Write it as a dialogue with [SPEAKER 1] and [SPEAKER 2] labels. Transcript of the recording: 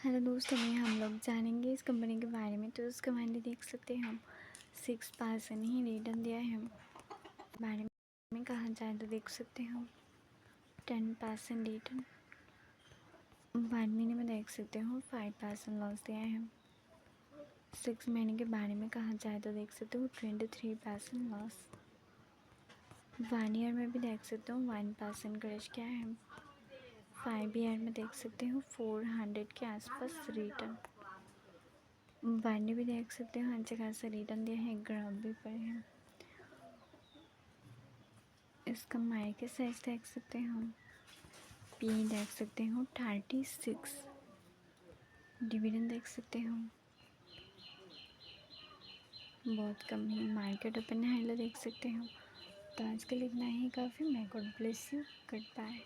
[SPEAKER 1] Hello दोस्तों, में हम लोग जानेंगे इस कंपनी के बारे में। तो उसके बारे देख सकते हैं हम 6% ही रिटर्न दिया है। बारे में कहा जाए तो देख सकते हैं हम 10% रिटर्न। 1 महीने में देख सकते हो 5% लॉस दिया है। 6 महीने के बारे में कहा जाए तो देख सकते हो 23% लॉस। 1 ईयर में भी देख सकते हो 1% क्रैश किया है। 5 ईयर में देख सकते हो 400 के आसपास रिटर्न। बारने भी देख सकते हो अच्छे खासा रिटर्न दिया है, ग्राफ भी पर है। इसका मार्केट साइज देख सकते हो, पी देख सकते हो 36। डिविडेंड देख सकते हो बहुत कम ही। मार्केट ओपन हाई लो देख सकते हो। तो आज के लिए इतना ही काफ़ी। मैं God bless you, good bye.